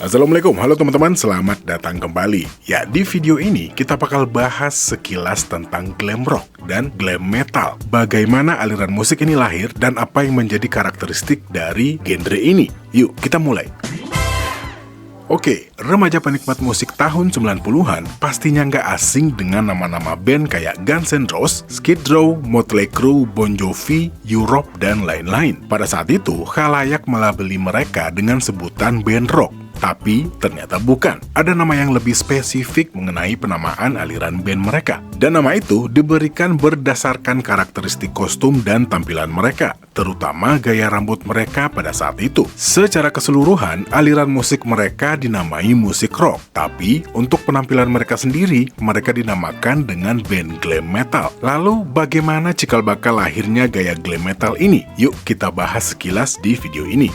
Assalamualaikum, halo teman-teman, selamat datang kembali. Ya, di video ini kita bakal bahas sekilas tentang glam rock dan glam metal. Bagaimana aliran musik ini lahir dan apa yang menjadi karakteristik dari genre ini. Yuk, kita mulai. Oke, remaja penikmat musik tahun 90-an pastinya nggak asing dengan nama-nama band kayak Guns N' Roses, Skid Row, Motley Crue, Bon Jovi, Europe, dan lain-lain. Pada saat itu, khalayak melabeli mereka dengan sebutan band rock. Tapi ternyata bukan. Ada nama yang lebih spesifik mengenai penamaan aliran band mereka. Dan nama itu diberikan berdasarkan karakteristik kostum dan tampilan mereka, terutama gaya rambut mereka pada saat itu. Secara keseluruhan, aliran musik mereka dinamai musik rock. Tapi untuk penampilan mereka sendiri, mereka dinamakan dengan band glam metal. Lalu bagaimana cikal bakal lahirnya gaya glam metal ini? Yuk kita bahas sekilas di video ini.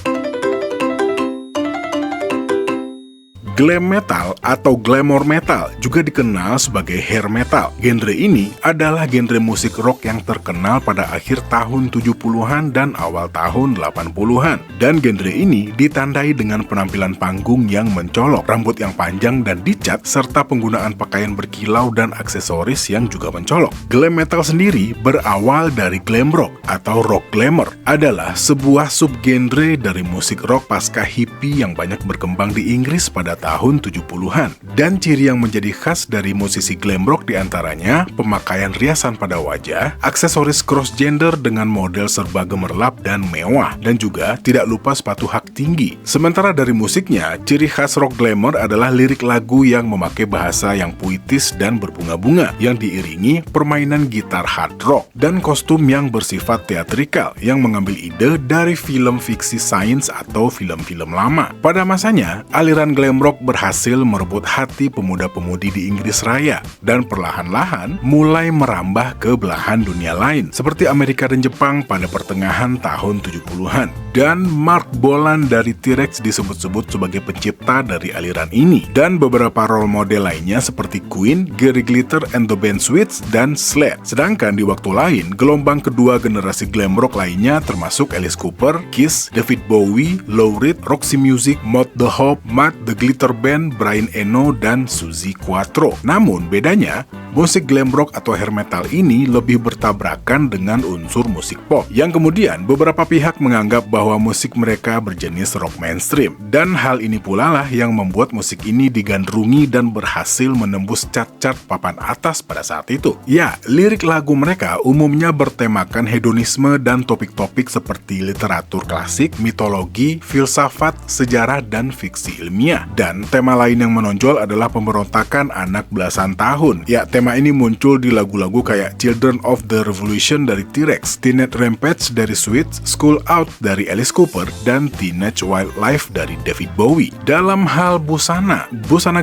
Glam metal atau glamour metal juga dikenal sebagai hair metal. Genre ini adalah genre musik rock yang terkenal pada akhir tahun 70-an dan awal tahun 80-an. Dan genre ini ditandai dengan penampilan panggung yang mencolok, rambut yang panjang dan dicat, serta penggunaan pakaian berkilau dan aksesoris yang juga mencolok. Glam metal sendiri berawal dari glam rock atau rock glamour, adalah sebuah subgenre dari musik rock pasca hippie yang banyak berkembang di Inggris pada tahun 70-an. Dan ciri yang menjadi khas dari musisi glam rock diantaranya pemakaian riasan pada wajah, aksesoris cross gender dengan model serba gemerlap dan mewah, dan juga tidak lupa sepatu hak tinggi. Sementara dari musiknya, ciri khas rock glamour adalah lirik lagu yang memakai bahasa yang puitis dan berbunga-bunga, yang diiringi permainan gitar hard rock, dan kostum yang bersifat teatrikal, yang mengambil ide dari film fiksi sains atau film-film lama. Pada masanya, aliran glam rock berhasil merebut hati pemuda-pemudi di Inggris Raya dan perlahan-lahan mulai merambah ke belahan dunia lain seperti Amerika dan Jepang pada pertengahan tahun 70-an. Dan Mark Bolan dari T-Rex disebut-sebut sebagai pencipta dari aliran ini, dan beberapa role model lainnya seperti Queen, Gary Glitter and the Band Sweets, dan Slade. Sedangkan di waktu lain, gelombang kedua generasi glam rock lainnya termasuk Alice Cooper, Kiss, David Bowie, Lou Reed, Roxy Music, Mott the Hoople, Matt the Glitter Band, Brian Eno, dan Suzi Quatro. Namun bedanya, musik glam rock atau hair metal ini lebih bertabrakan dengan unsur musik pop, yang kemudian beberapa pihak menganggap bahwa musik mereka berjenis rock mainstream. Dan hal ini pula lah yang membuat musik ini digandrungi dan berhasil menembus chart-chart papan atas pada saat itu. Ya, lirik lagu mereka umumnya bertemakan hedonisme dan topik-topik seperti literatur klasik, mitologi, filsafat, sejarah, dan fiksi ilmiah. Dan tema lain yang menonjol adalah pemberontakan anak belasan tahun. Ya, tema ini muncul di lagu-lagu kayak Children of the Revolution dari T-Rex, Teenage Rampage dari Sweets, School Out dari Alice Cooper, dan Teenage Wildlife dari David Bowie. Dalam hal busana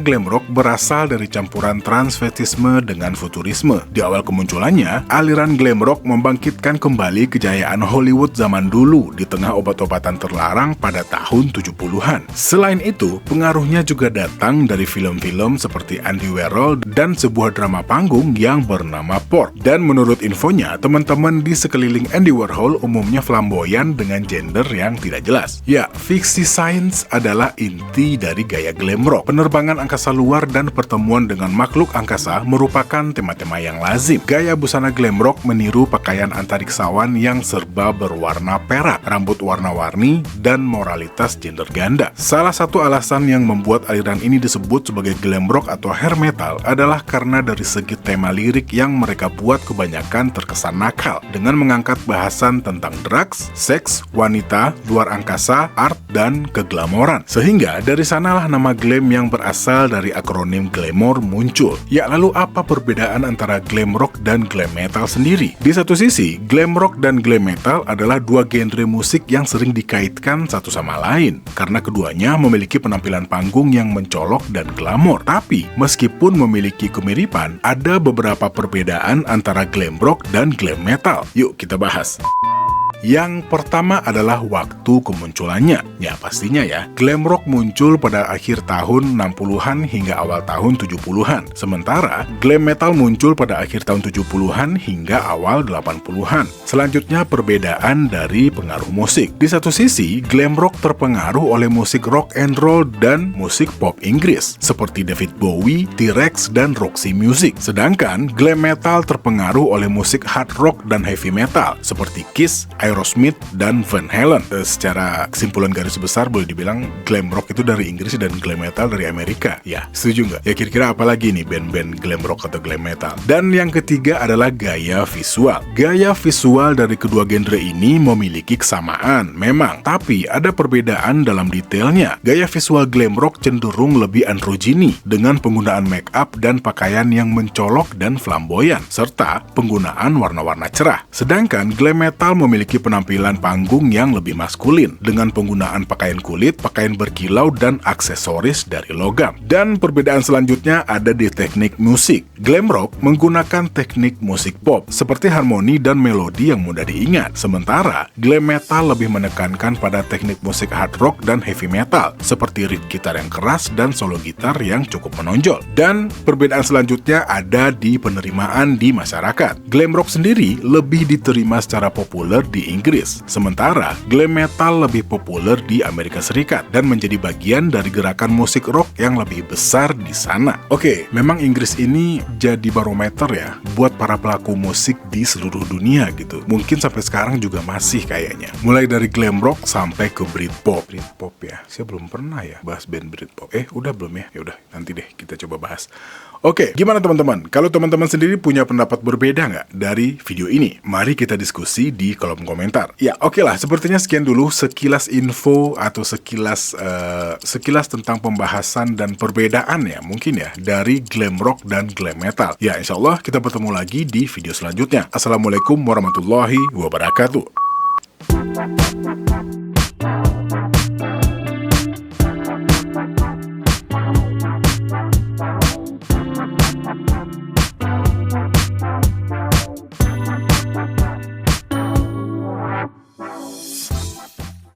glam rock berasal dari campuran transvestisme dengan futurisme. Di awal kemunculannya, aliran glam rock membangkitkan kembali kejayaan Hollywood zaman dulu di tengah obat-obatan terlarang pada tahun 70-an. Selain itu, pengaruhnya juga datang dari film-film seperti Andy Warhol dan sebuah drama panggung yang bernama Pork. Dan menurut infonya, teman-teman di sekeliling Andy Warhol umumnya flamboyan dengan gender yang tidak jelas. Ya, fiksi sains adalah inti dari gaya glam rock. Penerbangan angkasa luar dan pertemuan dengan makhluk angkasa merupakan tema-tema yang lazim. Gaya busana glam rock meniru pakaian antariksawan yang serba berwarna perak, rambut warna-warni, dan moralitas gender ganda. Salah satu alasan yang membuat aliran ini disebut sebagai glam rock atau hair metal adalah karena dari segi tema lirik yang mereka buat kebanyakan terkesan nakal, dengan mengangkat bahasan tentang drugs, seks, wanita, luar angkasa, art, dan keglamoran. Sehingga dari sanalah nama glam yang berasal dari akronim glamour muncul. Ya, lalu apa perbedaan antara glam rock dan glam metal sendiri? Di satu sisi, glam rock dan glam metal adalah dua genre musik yang sering dikaitkan satu sama lain, karena keduanya memiliki penampilan panggung yang mencolok dan glamor. Tapi, meskipun memiliki kemiripan, ada beberapa perbedaan antara glam rock dan glam metal. Yuk kita bahas. Yang pertama adalah waktu kemunculannya. Ya pastinya ya, glam rock muncul pada akhir tahun 60-an hingga awal tahun 70-an. Sementara glam metal muncul pada akhir tahun 70-an hingga awal 80-an. Selanjutnya perbedaan dari pengaruh musik. Di satu sisi, glam rock terpengaruh oleh musik rock and roll dan musik pop Inggris seperti David Bowie, T-Rex, dan Roxy Music. Sedangkan glam metal terpengaruh oleh musik hard rock dan heavy metal seperti Kiss, Aerosmith, dan Van Halen. Secara kesimpulan garis besar boleh dibilang glam rock itu dari Inggris dan glam metal dari Amerika. Ya, setuju nggak? Ya kira-kira apa lagi nih band-band glam rock atau glam metal? Dan yang ketiga adalah gaya visual. Gaya visual dari kedua genre ini memiliki kesamaan, memang, tapi ada perbedaan dalam detailnya. Gaya visual glam rock cenderung lebih androgini dengan penggunaan make up dan pakaian yang mencolok dan flamboyan, serta penggunaan warna-warna cerah. Sedangkan glam metal memiliki penampilan panggung yang lebih maskulin dengan penggunaan pakaian kulit, pakaian berkilau, dan aksesoris dari logam. Dan perbedaan selanjutnya ada di teknik musik. Glam rock menggunakan teknik musik pop seperti harmoni dan melodi yang mudah diingat. Sementara glam metal lebih menekankan pada teknik musik hard rock dan heavy metal seperti riff gitar yang keras dan solo gitar yang cukup menonjol. Dan perbedaan selanjutnya ada di penerimaan di masyarakat. Glam rock sendiri lebih diterima secara populer di Inggris, sementara glam metal lebih populer di Amerika Serikat dan menjadi bagian dari gerakan musik rock yang lebih besar di sana. Oke, memang Inggris ini jadi barometer ya buat para pelaku musik di seluruh dunia gitu. Mungkin sampai sekarang juga masih kayaknya. Mulai dari glam rock sampai ke Britpop. Britpop ya, saya belum pernah ya bahas band Britpop. Udah belum ya? Ya udah, nanti deh kita coba bahas. Oke, gimana teman-teman? Kalau teman-teman sendiri punya pendapat berbeda nggak dari video ini? Mari kita diskusi di kolom komentar. Ya, oke lah. Sepertinya sekian dulu sekilas info atau sekilas tentang pembahasan dan perbedaan ya, mungkin ya, dari glam rock dan glam metal. Ya, insya Allah kita bertemu lagi di video selanjutnya. Assalamualaikum warahmatullahi wabarakatuh.